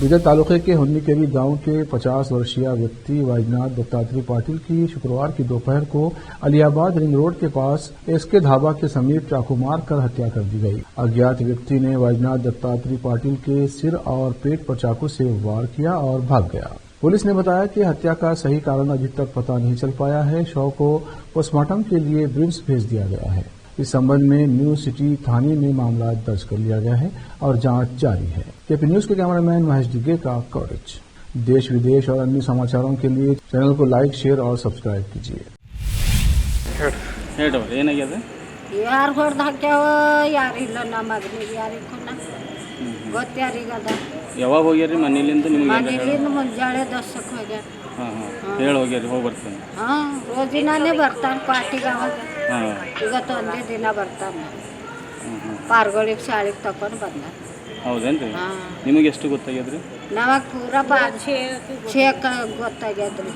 इधर तालुके के हुन्नीकेरी गांव के 50 वर्षीय व्यक्ति वैजनाथ दत्तात्रेय पाटिल की शुक्रवार की दोपहर को अलियाबाद रिंग रोड के पास एसके ढाबा के समीप चाकू मार कर हत्या कर दी गई। अज्ञात व्यक्ति ने वैजनाथ दत्तात्रेय पाटिल के सिर और पेट पर चाकू से वार किया और भाग गया। पुलिस ने बताया कि हत्या का सही कारण अभी तक पता नहीं चल पाया है। शव को पोस्टमार्टम के लिए ब्रिम्स भेज दिया गया है। इस संबंध में न्यू सिटी थाने में मामला दर्ज कर लिया गया है और जांच जारी है। केपी न्यूज के कैमरामैन महेश डिगे का कवरेज। देश विदेश और अन्य समाचारों के लिए चैनल को लाइक, शेयर और सब्सक्राइब कीजिए। ಯಾರು ಹೊಡೆದು ಹಾಕ್ಯಾವ ಯಾರಿಲ್ಲ ನಮ್ಮ ಮಗನಿಗೆ ಯಾರಿಗೆ ಗೊತ್ತು ಯಾರಿಗದ ಯಾವಾಗ ಹೋಗ್ಯಾರಿ ಮನೇಲಿಂದ ಮನೇಲಿಂದ ಮುಂಜಾನೆ 10ಕ್ಕೆ ಹೋಗ್ಯಾರ ಹೇಳಿ ಹೋಗ್ಯಾರಿ ಹೋಗಿ ಬರ್ತಾನೆ ರೋಜಿನಾನೇ ಬರ್ತಾನೆ ಪಾರ್ಟಿಗೆ ಅವಾಗ ಇವತ್ತು ಒಂದೇ ದಿನ ಬರ್ತಾನೆ ಪಾರ್ಗಳಿಗೆ ಶಾಲೆಗೆ ತಕೊಂಡು ಬಂದ ಹೌದೇನ್ರಿ ನಿಮಗೆ ಎಷ್ಟು ಗೊತ್ತಾಗ್ಯದ್ರಿ ನಮಗೆ ಪೂರಾ ಚೇಕ್ ಗೊತ್ತಾಗ್ಯದ್ರಿ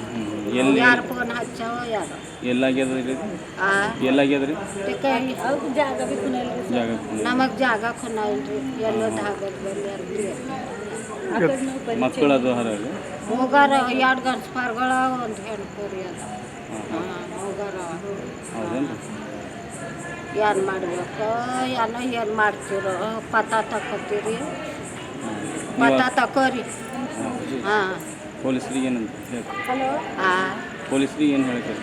ಯಾರು ಫೋನ್ ಹಚ್ಚಾವ ಯಾರು ಎಲ್ಲಾಗ್ಯದ್ರಿ ಎಲ್ಲಾಗ್ಯದ್ರಿ ನಮಗೆ ಜಾಗ ಖುನ ಇಲ್ರಿ ಎಲ್ಲೋ ಧಾಗದ ಬಲ್ಲಿ ಮಕ್ಕಳು ಅದು ಹರರಿ ಹೋಗಾರ 2 ಗಂಡ್ಸ್ ಪಾರ್ಗಳ ಒಂದು ಹೆಣ್ಕೂರಿ ಅದ ಹೋಗಾರ ಹೌದೇನ್ರಿ ಏನು ಮಾಡ್ಬೇಕು ಏನು ಮಾಡ್ತೀರೋ ಪತ್ತ ತಕೋತೀರಿ ಪತ್ತ ತಕೋರಿ ಹಾಂ ಪೊಲೀಸರಿಗೆ ಏನಂತ ಹಾಂ ಪೊಲೀಸರಿಗೆ ಏನು ಹೇಳ್ತಾರೆ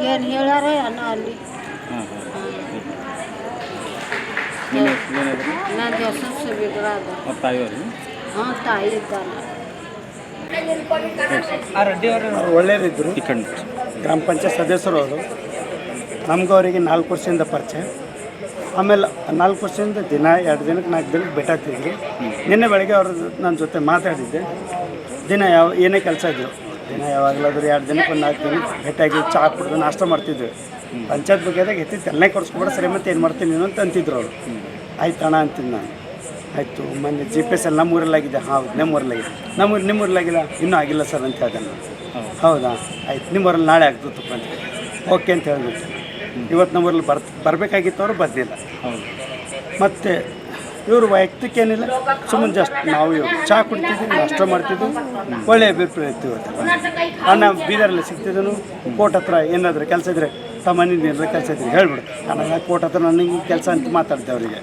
ಏನು ಹೇಳ್ಯಾರ ಏನೋ ಅಲ್ಲಿ ನಿಮ್ಮ ಹೆಸರು ಏನಾದ್ರಿ ನನ್ನ ಹೆಸರು ಸುಬಿಗ್ರ ಅದ ಮತ್ತು ತಾಯಿಯವ್ರಿ ಹಾಂ ತಾಯಿ ಇದ್ದಾನ ಒಳ್ಳೆಯದಿದ್ದರು ಈ ಕಣ್ಣು ಗ್ರಾಮ ಪಂಚಾಯತ್ ಸದಸ್ಯರು ಅವರು ನಮಗೂ ಅವರಿಗೆ 4 ವರ್ಷದಿಂದ ಪರಿಚಯ ಆಮೇಲೆ 4 ವರ್ಷದಿಂದ ದಿನ 2 ದಿನಕ್ಕೆ 4 ದಿನಕ್ಕೆ ಭೇಟಿ ಆಗ್ತಿದ್ರು ನಿನ್ನೆ ಬೆಳಗ್ಗೆ ಅವರು ನನ್ನ ಜೊತೆ ಮಾತಾಡಿದ್ದೆ ದಿನ ಏನೇ ಕೆಲಸ ಇದ್ದರು ದಿನ ಯಾವಾಗಲಾದರೂ 2 ದಿನಕ್ಕೆ 1 4 ದಿನಕ್ಕೆ ಭೇಟಿಯಾಗಿ ಚಹಾ ಕುಡಿದು ನಾಷ್ಟ ಮಾಡ್ತಿದ್ವಿ ಪಂಚಾಯತ್ ಬಗ್ಗೆದಾಗ ಎತ್ತಿತ್ತು ಎಲ್ಲನೇ ಕೊಡಿಸ್ಕೊಬೇಡ ಸರಿ ಮತ್ತೆ ಏನು ಮಾಡ್ತೀನಿ ನೀನು ಅಂತ ಅಂತಿದ್ರು ಅವರು ಆಯ್ತು ಅಣ್ಣ ಅಂತೀನಿ ನಾನು ಆಯಿತು ಮೊನ್ನೆ GPS ಎಲ್ಲ ನಮ್ಮೂರಲ್ಲಾಗಿದೆ ಹೌದು ನಿಮ್ಮೂರಲ್ಲಾಗಿದೆ ನಿಮ್ಮೂರಲ್ಲಾಗಿಲ್ಲ ಇನ್ನೂ ಆಗಿಲ್ಲ ಸರ್ ಅಂತ ಹೇಳಿದೆ ನಾನು ಹೌದಾ ಆಯ್ತು ನಿಮ್ಮೂರಲ್ಲಿ ನಾಳೆ ಆಗ್ತದಪ್ಪ ಅಂತ ಓಕೆ ಅಂತ ಹೇಳಿಬಿಟ್ಟು ಇವತ್ತು ನಮ್ಮೂರಲ್ಲಿ ಬರಬೇಕಾಗಿತ್ತು ಅವರು ಬಂದಿಲ್ಲ ಮತ್ತು ಇವರು ವೈಯಕ್ತಿಕ ಏನಿಲ್ಲ ಸುಮ್ಮನೆ ಜಸ್ಟ್ ನಾವು ಚಹಾ ಕುಡ್ತಿದ್ವಿ ನಾಷ್ಟ ಮಾಡ್ತಿದ್ವಿ ಒಳ್ಳೆಯ ಅಭಿಪ್ರಾಯ ಇತ್ತು ಇವತ್ತು ಅಣ್ಣ ಬೀದರಲ್ಲಿ ಸಿಗ್ತಿದ್ದನು ಕೋರ್ಟ್ ಹತ್ರ ಏನಾದರೂ ಕೆಲಸ ಇದ್ದರೆ ಸಾಮಾನ್ಯ ಕೆಲಸ ಇದ್ರೆ ಹೇಳ್ಬಿಡು ಅಣ್ಣ ಕೋರ್ಟ್ ಹತ್ರ ನನಗೆ ಕೆಲಸ ಅಂತ ಮಾತಾಡ್ತೇವೆ ಅವರಿಗೆ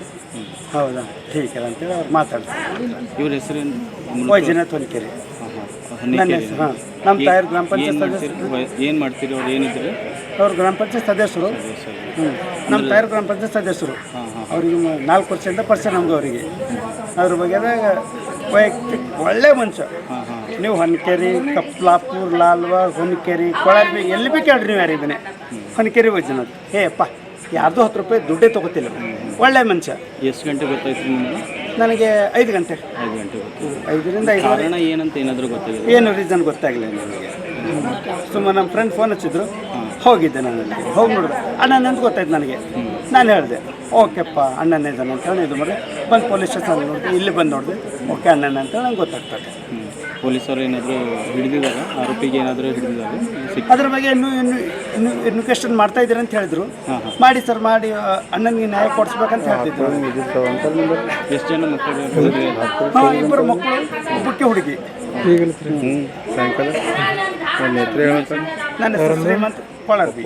ಹೌದಾ ಠೀಕ್ ಅದ ಅಂತೇಳಿ ಅವ್ರು ಮಾತಾಡ್ತಾರೆ ಇವ್ರ ಹೆಸರೇನು ವೈಜನಾಥ್ ಹೊನ್ಕೆರೆ ನನ್ನ ಹೆಸರು ಹಾಂ ನಮ್ಮ ತಾಯರು ಗ್ರಾಮ ಪಂಚಾಯತ್ ಸದಸ್ಯರು ಏನು ಮಾಡ್ತೀರಿ ಅವ್ರು ಏನಿದ್ರು ಅವ್ರು ಗ್ರಾಮ ಪಂಚಾಯತ್ ಸದಸ್ಯರು ನಮ್ಮ ತಾಯರು ಗ್ರಾಮ ಪಂಚಾಯತ್ ಸದಸ್ಯರು ಅವ್ರಿಗೆ 4 ವರ್ಷದಿಂದ ಪರಿಚಯ ನಮ್ಗೆ ಅವರಿಗೆ ಅದ್ರ ಬಗ್ಗೆದಾಗ ವೈಯಕ್ತಿಕ ಒಳ್ಳೆ ಮನುಷ್ಯ ನೀವು ಹೊನ್ಕೆರೆ ಕಪ್ಲಾಪುರ್ ಲಾಲ್ವಾರ್ ಹೊನ್ಕೆರೆ ಕೊಳಾರ್ಬಿ ಎಲ್ಲಿ ಬೇಕು ಹೇಳ್ರಿ ನೀವು ಯಾರಿದ್ದಾನೆ ಹೊನ್ಕೆರೆ ವೈಜನಾಥ್ ಅಪ್ಪ ಯಾರ್ದು 10 ರೂಪಾಯಿ ದುಡ್ಡೇ ತೊಗೋತಿಲ್ಲ ಒಳ್ಳೆ ಮನುಷ್ಯ ಎಷ್ಟು ಗಂಟೆ ಗೊತ್ತಾಯ್ತು ನಿಮಗೆ ನನಗೆ 5 ಗಂಟೆ 5 ಗಂಟೆ ಗೊತ್ತು 5ರಿಂದ 5 ಕಾರಣ ಏನಂತ ಏನಾದರೂ ಗೊತ್ತಾಗಿಲ್ಲ ಏನು ರೀಸನ್ ಗೊತ್ತಾಗಲಿಲ್ಲ ನನಗೆ ಸುಮ್ಮನೆ ನಮ್ಮ ಫ್ರೆಂಡ್ ಫೋನ್ ಹಚ್ಚಿದ್ರು ಹೋಗಿದ್ದೆ ನಾನು ಅಲ್ಲಿಗೆ ಹೋಗಿ ನೋಡಿದೆ ಅಣ್ಣನಂತ ಗೊತ್ತಾಯ್ತು ನನಗೆ ನಾನು ಹೇಳಿದೆ ಓಕೆಪ್ಪ ಅಣ್ಣನೇ ಇದ್ದಾನೆ ಅಂತ ಹೇಳಿ ಇದು ಮಾಡಿ ಬಂದು ಪೊಲೀಸ್ ಸ್ಟೇಷನ್ ನೋಡಿದೆ ಇಲ್ಲಿ ಬಂದು ನೋಡಿದೆ ಓಕೆ ಅಣ್ಣನ ಅಂತ ನಂಗೆ ಗೊತ್ತಾಗ್ತದೆ ಪೊಲೀಸರು ಏನಾದರೂ ಹಿಡಿದಿದ್ದಾರೆ ಆರೋಪಿಗೆ ಏನಾದರೂ ಹಿಡಿದಿದ್ದಾರೆ ಅದ್ರ ಬಗ್ಗೆ ಇನ್ನೂ ಕ್ವೆಶ್ಚನ್ ಮಾಡ್ತಾ ಇದ್ದೀರಿ ಅಂತ ಹೇಳಿದ್ರು ಮಾಡಿ ಸರ್ ಮಾಡಿ ಅಣ್ಣನಿಗೆ ನ್ಯಾಯ ಕೊಡಿಸ್ಬೇಕಂತ ಹೇಳ್ತಿದ್ರು ಎಷ್ಟು ಜನ ಮಕ್ಕಳು ಹಾಂ 2 ಮಕ್ಕಳು ಒಬ್ಬಕ್ಕೆ ಹುಡುಗಿ ಸಾಯಂಕಾಲ ನನ್ನ ಹೆಸರು ಶ್ರೀಮಂತ್ ಕೊಳಾರ್ಬಿ